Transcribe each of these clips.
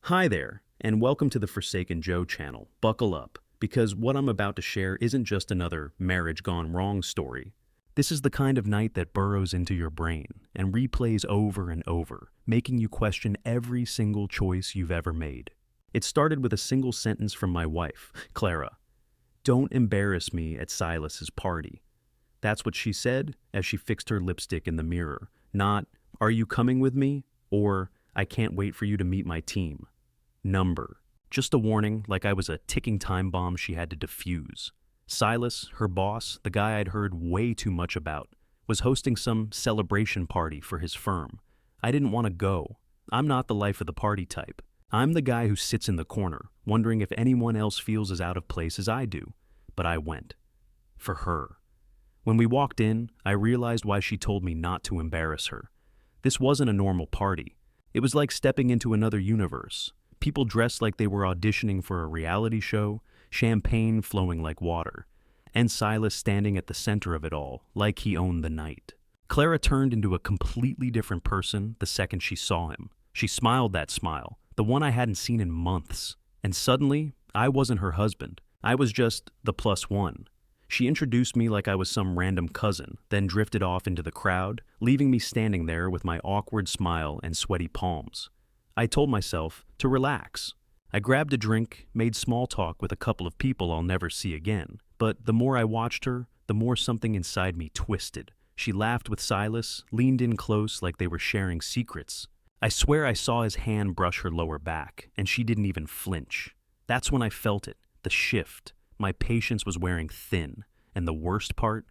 Hi there, and welcome to the Forsaken Joe channel. Buckle up, because what I'm about to share isn't just another marriage gone wrong story. This is the kind of night that burrows into your brain and replays over and over, making you question every single choice you've ever made. It started with a single sentence from my wife, Clara. "Don't embarrass me at Silas's party." That's what she said as she fixed her lipstick in the mirror, not, "Are you coming with me?" or "I can't wait for you to meet my team." Number. Just a warning, like I was a ticking time bomb she had to defuse. Silas, her boss, the guy I'd heard way too much about, was hosting some celebration party for his firm. I didn't want to go. I'm not the life of the party type. I'm the guy who sits in the corner, wondering if anyone else feels as out of place as I do. But I went. For her. When we walked in, I realized why she told me not to embarrass her. This wasn't a normal party. It was like stepping into another universe. People dressed like they were auditioning for a reality show, champagne flowing like water, and Silas standing at the center of it all, like he owned the night. Clara turned into a completely different person the second she saw him. She smiled that smile, the one I hadn't seen in months. And suddenly, I wasn't her husband. I was just the plus one. She introduced me like I was some random cousin, then drifted off into the crowd, leaving me standing there with my awkward smile and sweaty palms. I told myself to relax. I grabbed a drink, made small talk with a couple of people I'll never see again. But the more I watched her, the more something inside me twisted. She laughed with Silas, leaned in close like they were sharing secrets. I swear I saw his hand brush her lower back, and she didn't even flinch. That's when I felt it, the shift. My patience was wearing thin. And the worst part?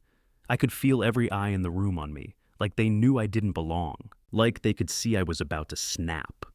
I could feel every eye in the room on me, like they knew I didn't belong. Like they could see I was about to snap.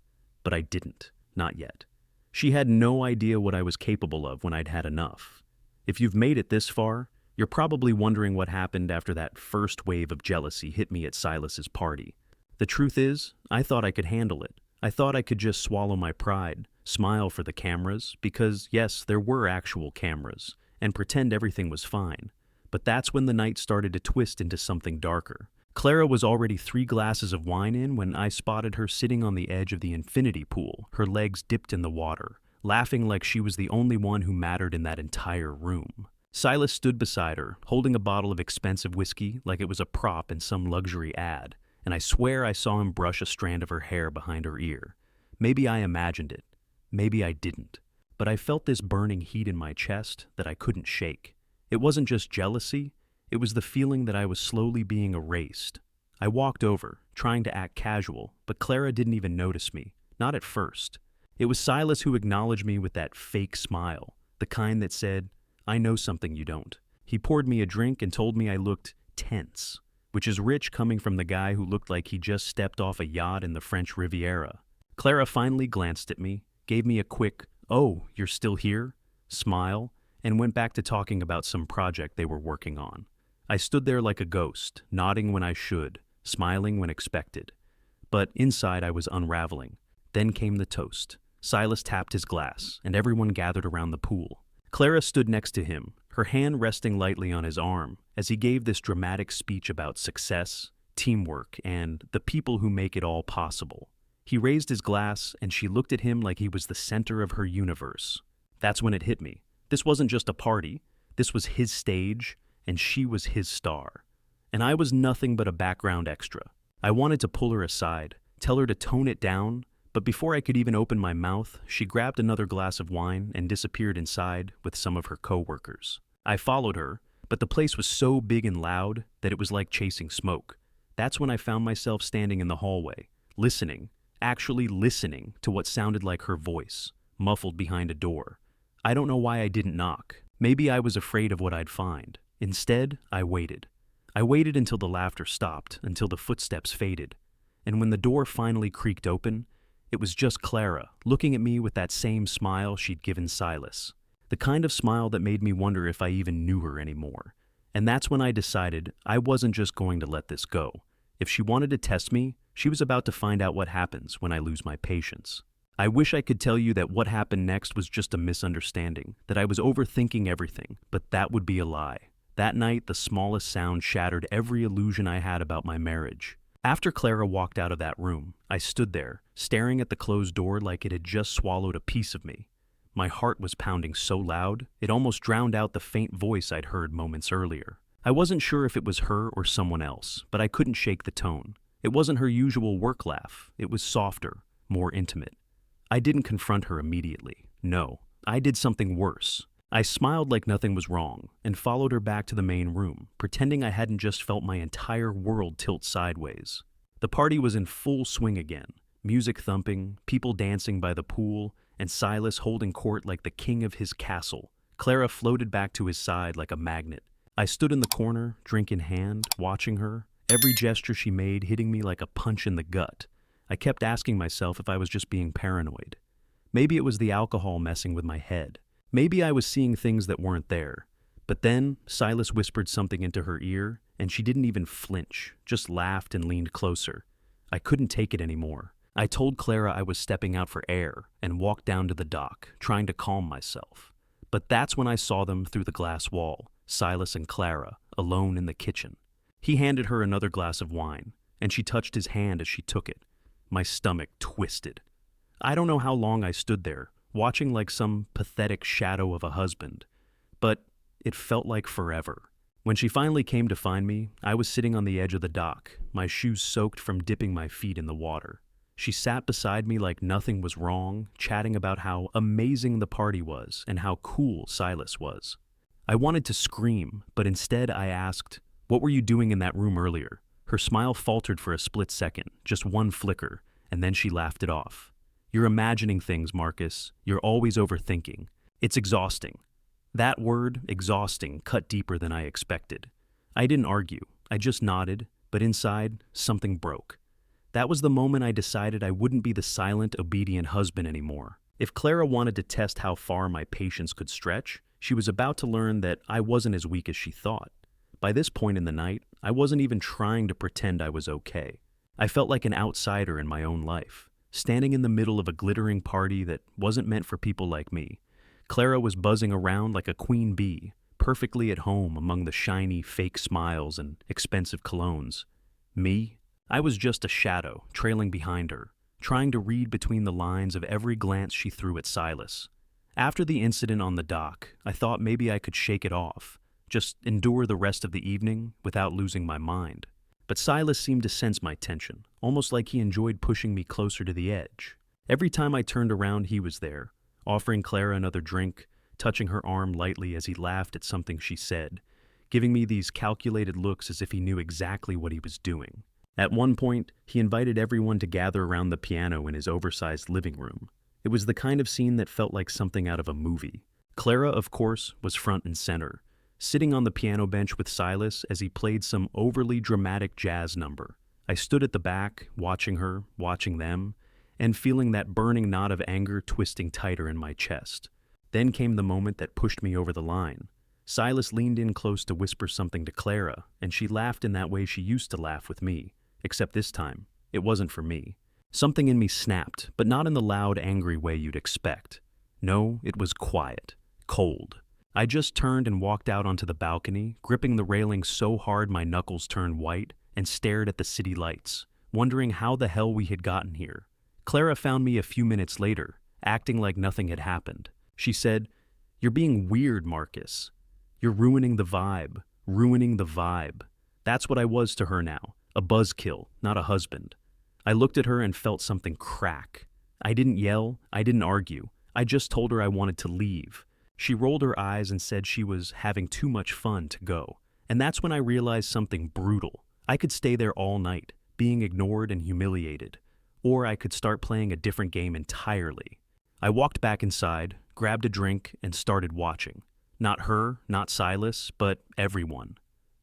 But I didn't. Not yet. She had no idea what I was capable of when I'd had enough. If you've made it this far, you're probably wondering what happened after that first wave of jealousy hit me at Silas's party. The truth is, I thought I could handle it. I thought I could just swallow my pride, smile for the cameras, because yes, there were actual cameras, and pretend everything was fine. But that's when the night started to twist into something darker. Clara was already 3 glasses of wine in when I spotted her sitting on the edge of the infinity pool, her legs dipped in the water, laughing like she was the only one who mattered in that entire room. Silas stood beside her, holding a bottle of expensive whiskey like it was a prop in some luxury ad, and I swear I saw him brush a strand of her hair behind her ear. Maybe I imagined it. Maybe I didn't. But I felt this burning heat in my chest that I couldn't shake. It wasn't just jealousy. It was the feeling that I was slowly being erased. I walked over, trying to act casual, but Clara didn't even notice me, not at first. It was Silas who acknowledged me with that fake smile, the kind that said, "I know something you don't." He poured me a drink and told me I looked tense, which is rich coming from the guy who looked like he just stepped off a yacht in the French Riviera. Clara finally glanced at me, gave me a quick, "Oh, you're still here?" smile, and went back to talking about some project they were working on. I stood there like a ghost, nodding when I should, smiling when expected. But inside I was unraveling. Then came the toast. Silas tapped his glass, and everyone gathered around the pool. Clara stood next to him, her hand resting lightly on his arm, as he gave this dramatic speech about success, teamwork, and the people who make it all possible. He raised his glass, and she looked at him like he was the center of her universe. That's when it hit me. This wasn't just a party. This was his stage, and she was his star. And I was nothing but a background extra. I wanted to pull her aside, tell her to tone it down, but before I could even open my mouth, she grabbed another glass of wine and disappeared inside with some of her co-workers. I followed her, but the place was so big and loud that it was like chasing smoke. That's when I found myself standing in the hallway, listening, actually listening to what sounded like her voice, muffled behind a door. I don't know why I didn't knock. Maybe I was afraid of what I'd find. Instead, I waited. I waited until the laughter stopped, until the footsteps faded. And when the door finally creaked open, it was just Clara, looking at me with that same smile she'd given Silas. The kind of smile that made me wonder if I even knew her anymore. And that's when I decided I wasn't just going to let this go. If she wanted to test me, she was about to find out what happens when I lose my patience. I wish I could tell you that what happened next was just a misunderstanding, that I was overthinking everything, but that would be a lie. That night, the smallest sound shattered every illusion I had about my marriage. After Clara walked out of that room, I stood there, staring at the closed door like it had just swallowed a piece of me. My heart was pounding so loud, it almost drowned out the faint voice I'd heard moments earlier. I wasn't sure if it was her or someone else, but I couldn't shake the tone. It wasn't her usual work laugh. It was softer, more intimate. I didn't confront her immediately. No, I did something worse. I smiled like nothing was wrong and followed her back to the main room, pretending I hadn't just felt my entire world tilt sideways. The party was in full swing again, music thumping, people dancing by the pool, and Silas holding court like the king of his castle. Clara floated back to his side like a magnet. I stood in the corner, drink in hand, watching her, every gesture she made hitting me like a punch in the gut. I kept asking myself if I was just being paranoid. Maybe it was the alcohol messing with my head. Maybe I was seeing things that weren't there. But then Silas whispered something into her ear, and she didn't even flinch, just laughed and leaned closer. I couldn't take it anymore. I told Clara I was stepping out for air and walked down to the dock, trying to calm myself. But that's when I saw them through the glass wall, Silas and Clara, alone in the kitchen. He handed her another glass of wine, and she touched his hand as she took it. My stomach twisted. I don't know how long I stood there, watching like some pathetic shadow of a husband, but it felt like forever. When she finally came to find me, I was sitting on the edge of the dock, my shoes soaked from dipping my feet in the water. She sat beside me like nothing was wrong, chatting about how amazing the party was and how cool Silas was. I wanted to scream, but instead I asked, "What were you doing in that room earlier?" Her smile faltered for a split second, just one flicker, and then she laughed it off. "You're imagining things, Marcus. You're always overthinking. It's exhausting." That word, exhausting, cut deeper than I expected. I didn't argue. I just nodded, but inside, something broke. That was the moment I decided I wouldn't be the silent, obedient husband anymore. If Clara wanted to test how far my patience could stretch, she was about to learn that I wasn't as weak as she thought. By this point in the night, I wasn't even trying to pretend I was okay. I felt like an outsider in my own life, standing in the middle of a glittering party that wasn't meant for people like me. Clara was buzzing around like a queen bee, perfectly at home among the shiny, fake smiles and expensive colognes. Me? I was just a shadow, trailing behind her, trying to read between the lines of every glance she threw at Silas. After the incident on the dock, I thought maybe I could shake it off, just endure the rest of the evening without losing my mind. But Silas seemed to sense my tension, almost like he enjoyed pushing me closer to the edge. Every time I turned around, he was there, offering Clara another drink, touching her arm lightly as he laughed at something she said, giving me these calculated looks as if he knew exactly what he was doing. At one point, he invited everyone to gather around the piano in his oversized living room. It was the kind of scene that felt like something out of a movie. Clara, of course, was front and center, sitting on the piano bench with Silas as he played some overly dramatic jazz number. I stood at the back, watching her, watching them, and feeling that burning knot of anger twisting tighter in my chest. Then came the moment that pushed me over the line. Silas leaned in close to whisper something to Clara, and she laughed in that way she used to laugh with me, except this time, it wasn't for me. Something in me snapped, but not in the loud, angry way you'd expect. No, it was quiet, cold. I just turned and walked out onto the balcony, gripping the railing so hard my knuckles turned white, and stared at the city lights, wondering how the hell we had gotten here. Clara found me a few minutes later, acting like nothing had happened. She said, "You're being weird, Marcus. You're ruining the vibe, ruining the vibe." That's what I was to her now, a buzzkill, not a husband. I looked at her and felt something crack. I didn't yell, I didn't argue. I just told her I wanted to leave. She rolled her eyes and said she was having too much fun to go. And that's when I realized something brutal. I could stay there all night, being ignored and humiliated. Or I could start playing a different game entirely. I walked back inside, grabbed a drink, and started watching. Not her, not Silas, but everyone.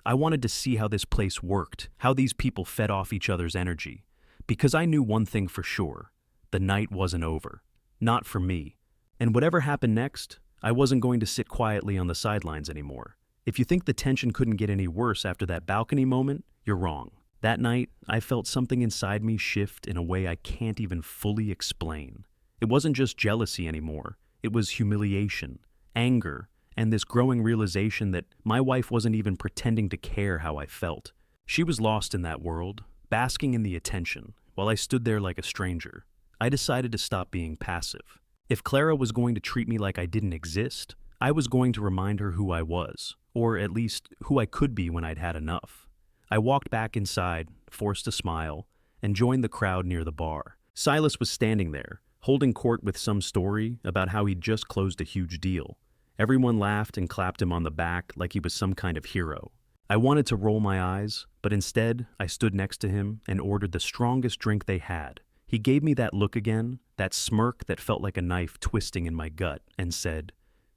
I wanted to see how this place worked, how these people fed off each other's energy. Because I knew one thing for sure. The night wasn't over. Not for me. And whatever happened next, I wasn't going to sit quietly on the sidelines anymore. If you think the tension couldn't get any worse after that balcony moment, you're wrong. That night, I felt something inside me shift in a way I can't even fully explain. It wasn't just jealousy anymore. It was humiliation, anger, and this growing realization that my wife wasn't even pretending to care how I felt. She was lost in that world, basking in the attention, while I stood there like a stranger. I decided to stop being passive. If Clara was going to treat me like I didn't exist, I was going to remind her who I was, or at least who I could be when I'd had enough. I walked back inside, forced a smile, and joined the crowd near the bar. Silas was standing there, holding court with some story about how he'd just closed a huge deal. Everyone laughed and clapped him on the back like he was some kind of hero. I wanted to roll my eyes, but instead I stood next to him and ordered the strongest drink they had. He gave me that look again, that smirk that felt like a knife twisting in my gut, and said,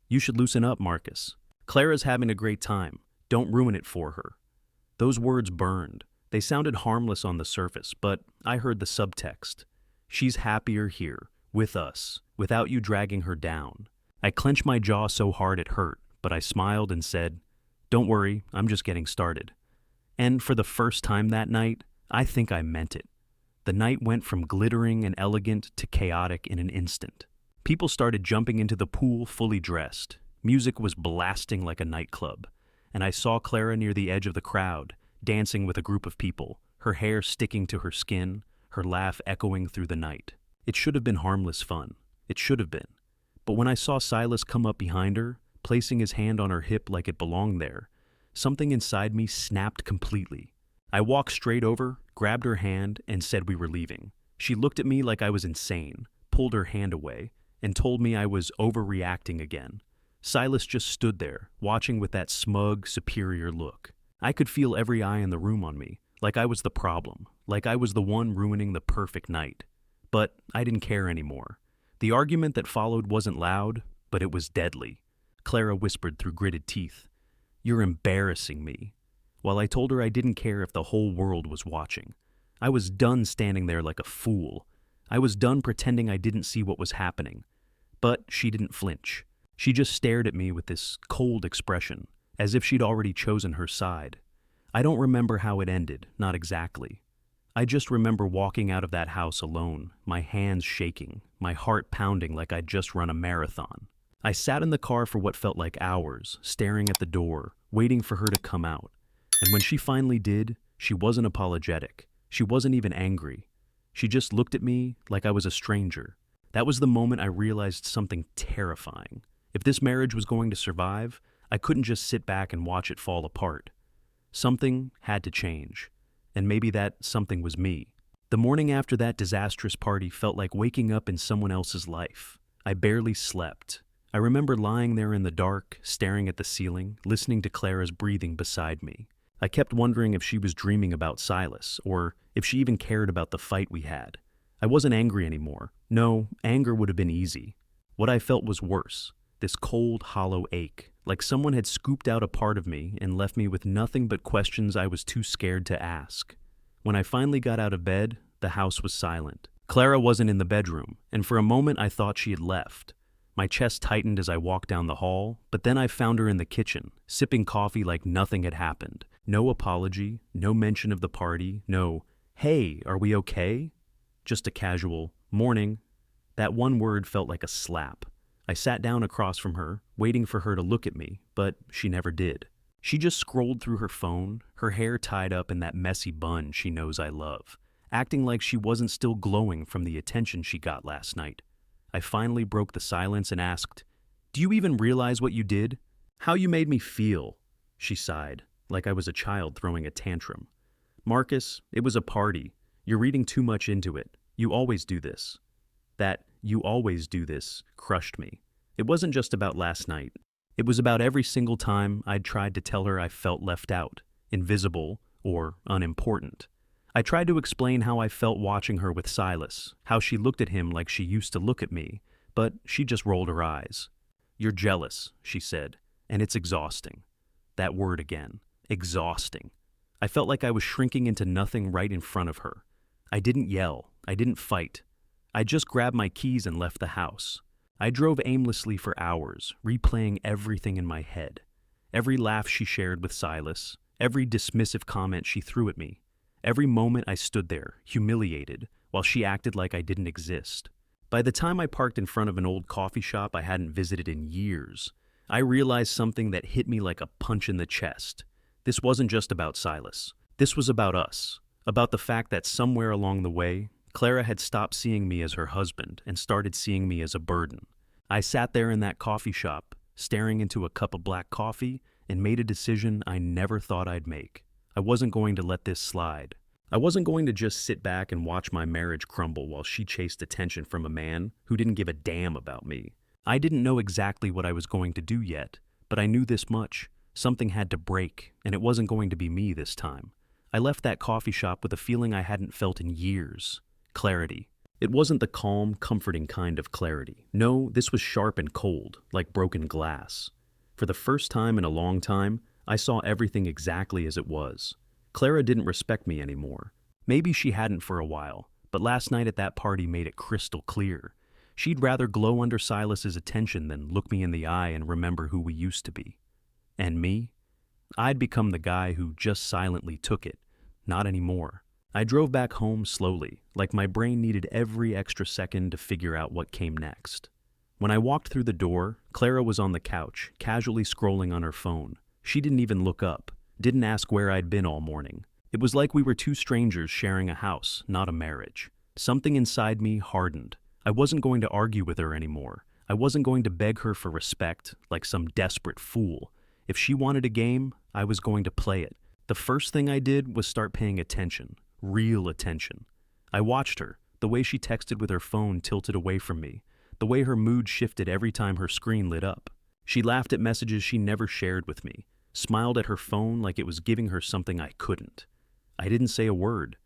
"You should loosen up, Marcus. Clara's having a great time. Don't ruin it for her." Those words burned. They sounded harmless on the surface, but I heard the subtext. She's happier here, with us, without you dragging her down. I clenched my jaw so hard it hurt, but I smiled and said, "Don't worry, I'm just getting started." And for the first time that night, I think I meant it. The night went from glittering and elegant to chaotic in an instant. People started jumping into the pool fully dressed. Music was blasting like a nightclub, and I saw Clara near the edge of the crowd, dancing with a group of people, her hair sticking to her skin, her laugh echoing through the night. It should have been harmless fun. It should have been. But when I saw Silas come up behind her, placing his hand on her hip like it belonged there, something inside me snapped completely. I walked straight over, grabbed her hand, and said we were leaving. She looked at me like I was insane, pulled her hand away, and told me I was overreacting again. Silas just stood there, watching with that smug, superior look. I could feel every eye in the room on me, like I was the problem, like I was the one ruining the perfect night. But I didn't care anymore. The argument that followed wasn't loud, but it was deadly. Clara whispered through gritted teeth, "You're embarrassing me." While I told her I didn't care if the whole world was watching. I was done standing there like a fool. I was done pretending I didn't see what was happening. But she didn't flinch. She just stared at me with this cold expression, as if she'd already chosen her side. I don't remember how it ended, not exactly. I just remember walking out of that house alone, my hands shaking, my heart pounding like I'd just run a marathon. I sat in the car for what felt like hours, staring at the door, waiting for her to come out. And when she finally did, she wasn't apologetic. She wasn't even angry. She just looked at me like I was a stranger. That was the moment I realized something terrifying. If this marriage was going to survive, I couldn't just sit back and watch it fall apart. Something had to change. And maybe that something was me. The morning after that disastrous party felt like waking up in someone else's life. I barely slept. I remember lying there in the dark, staring at the ceiling, listening to Clara's breathing beside me. I kept wondering if she was dreaming about Silas, or if she even cared about the fight we had. I wasn't angry anymore. No, anger would have been easy. What I felt was worse. This cold, hollow ache, like someone had scooped out a part of me and left me with nothing but questions I was too scared to ask. When I finally got out of bed, the house was silent. Clara wasn't in the bedroom, and for a moment I thought she had left. My chest tightened as I walked down the hall, but then I found her in the kitchen, sipping coffee like nothing had happened. No apology, no mention of the party, no, "Hey, are we okay?" Just a casual, "Morning." That one word felt like a slap. I sat down across from her, waiting for her to look at me, but she never did. She just scrolled through her phone, her hair tied up in that messy bun she knows I love, acting like she wasn't still glowing from the attention she got last night. I finally broke the silence and asked, "Do you even realize what you did? How you made me feel?" She sighed, like I was a child throwing a tantrum. "Marcus, it was a party. You're reading too much into it. You always do this." That "you always do this" crushed me. It wasn't just about last night. It was about every single time I'd tried to tell her I felt left out, invisible, or unimportant. I tried to explain how I felt watching her with Silas, how she looked at him like she used to look at me, but she just rolled her eyes. "You're jealous," she said, "and it's exhausting." That word again, exhausting. I felt like I was shrinking into nothing right in front of her. I didn't yell. I didn't fight. I just grabbed my keys and left the house. I drove aimlessly for hours, replaying everything in my head. Every laugh she shared with Silas, every dismissive comment she threw at me. Every moment I stood there, humiliated, while she acted like I didn't exist. By the time I parked in front of an old coffee shop I hadn't visited in years, I realized something that hit me like a punch in the chest. This wasn't just about Silas. This was about us. About the fact that somewhere along the way, Clara had stopped seeing me as her husband and started seeing me as a burden. I sat there in that coffee shop, staring into a cup of black coffee, and made a decision I never thought I'd make. I wasn't going to let this slide. I wasn't going to just sit back and watch my marriage crumble while she chased attention from a man who didn't give a damn about me. I didn't know exactly what I was going to do yet, but I knew this much. Something had to break, and it wasn't going to be me this time. I left that coffee shop with a feeling I hadn't felt in years. Clarity. It wasn't the calm, comforting kind of clarity. No, this was sharp and cold, like broken glass. For the first time in a long time, I saw everything exactly as it was. Clara didn't respect me anymore. Maybe she hadn't for a while, but last night at that party made it crystal clear. She'd rather glow under Silas's attention than look me in the eye and remember who we used to be. And me? I'd become the guy who just silently took it. Not anymore. I drove back home slowly, like my brain needed every extra second to figure out what came next. When I walked through the door, Clara was on the couch, casually scrolling on her phone. She didn't even look up, didn't ask where I'd been all morning. It was like we were two strangers sharing a house, not a marriage. Something inside me hardened. I wasn't going to argue with her anymore. I wasn't going to beg her for respect, like some desperate fool. If she wanted a game, I was going to play it. The first thing I did was start paying attention. Real attention. I watched her, the way she texted with her phone tilted away from me, the way her mood shifted every time her screen lit up. She laughed at messages she never shared with me, smiled at her phone like it was giving her something I couldn't. I didn't say a word.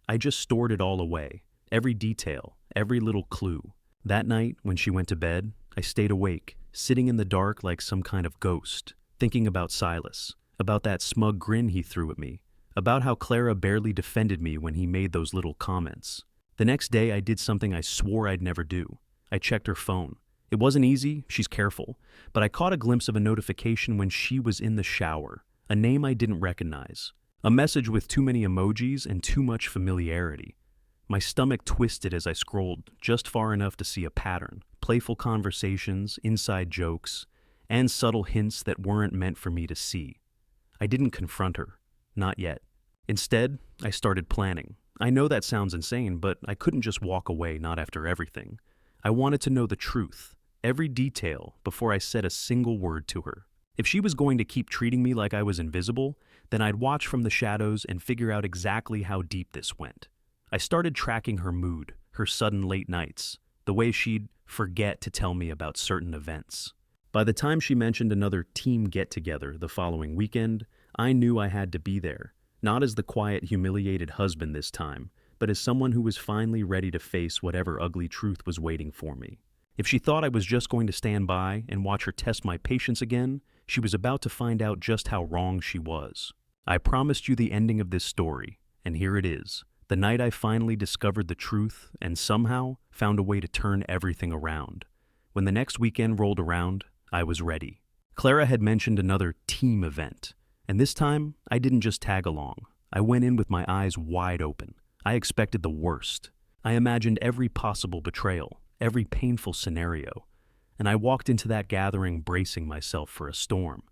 I just stored it all away, every detail, every little clue. That night, when she went to bed, I stayed awake, sitting in the dark like some kind of ghost, thinking about Silas, about that smug grin he threw at me, about how Clara barely defended me when he made those little comments. The next day, I did something I swore I'd never do. I checked her phone. It wasn't easy, she's careful, but I caught a glimpse of a notification when she was in the shower, a name I didn't recognize, a message with too many emojis and too much familiarity. My stomach twisted as I scrolled, just far enough to see a pattern, playful conversations, inside jokes, and subtle hints that weren't meant for me to see. I didn't confront her. Not yet. Instead, I started planning. I know that sounds insane, but I couldn't just walk away, not after everything. I wanted to know the truth, every detail, before I said a single word to her. If she was going to keep treating me like I was invisible, then I'd watch from the shadows and figure out exactly how deep this went. I started tracking her mood, her sudden late nights, the way she'd forget to tell me about certain events. By the time she mentioned another team get-together the following weekend, I knew I had to be there, not as the quiet, humiliated husband this time, but as someone who was finally ready to face whatever ugly truth was waiting for me. If she thought I was just going to stand by and watch her test my patience again, she was about to find out just how wrong she was. I promised you the ending of this story, and here it is. The night I finally discovered the truth and somehow found a way to turn everything around. When the next weekend rolled around, I was ready. Clara had mentioned another team event. And this time, I didn't just tag along. I went in with my eyes wide open. I expected the worst. I imagined every possible betrayal, every painful scenario. And I walked into that gathering bracing myself for a storm.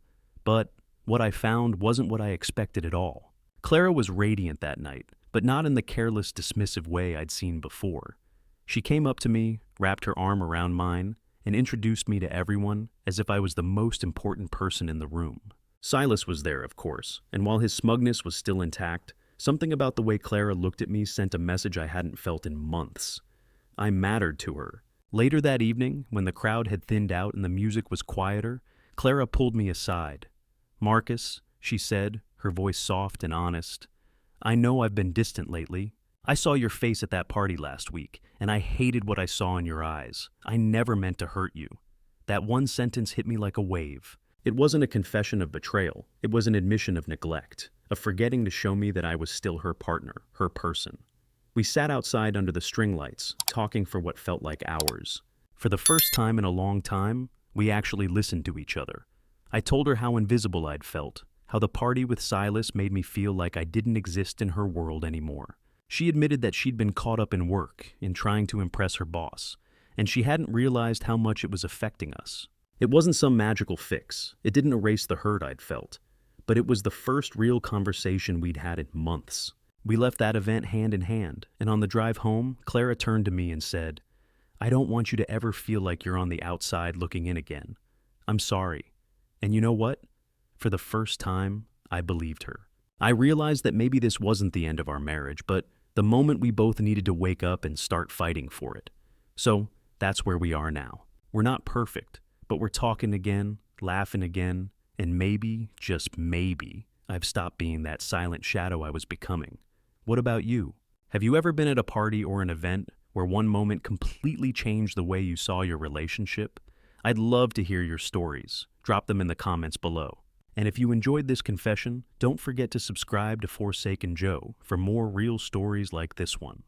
But what I found wasn't what I expected at all. Clara was radiant that night, but not in the careless, dismissive way I'd seen before. She came up to me, wrapped her arm around mine, and introduced me to everyone as if I was the most important person in the room. Silas was there, of course, and while his smugness was still intact, something about the way Clara looked at me sent a message I hadn't felt in months. I mattered to her. Later that evening, when the crowd had thinned out and the music was quieter, Clara pulled me aside. "Marcus," she said, her voice soft and honest, "I know I've been distant lately. I saw your face at that party last week, and I hated what I saw in your eyes. I never meant to hurt you." That one sentence hit me like a wave. It wasn't a confession of betrayal. It was an admission of neglect, of forgetting to show me that I was still her partner, her person. We sat outside under the string lights, talking for what felt like hours. For the first time in a long time, we actually listened to each other. I told her how invisible I'd felt, how the party with Silas made me feel like I didn't exist in her world anymore. She admitted that she'd been caught up in work, in trying to impress her boss, and she hadn't realized how much it was affecting us. It wasn't some magical fix. It didn't erase the hurt I'd felt. But it was the first real conversation we'd had in months. We left that event hand in hand, and on the drive home, Clara turned to me and said, "I don't want you to ever feel like you're on the outside looking in again. I'm sorry." And you know what? For the first time, I believed her. I realized that maybe this wasn't the end of our marriage, but the moment we both needed to wake up and start fighting for it. So that's where we are now. We're not perfect, but we're talking again, laughing again, and maybe, just maybe, I've stopped being that silent shadow I was becoming. What about you? Have you ever been at a party or an event where one moment completely changed the way you saw your relationship? I'd love to hear your stories. Drop them in the comments below. And if you enjoyed this confession, don't forget to subscribe to Forsaken Joe for more real stories like this one.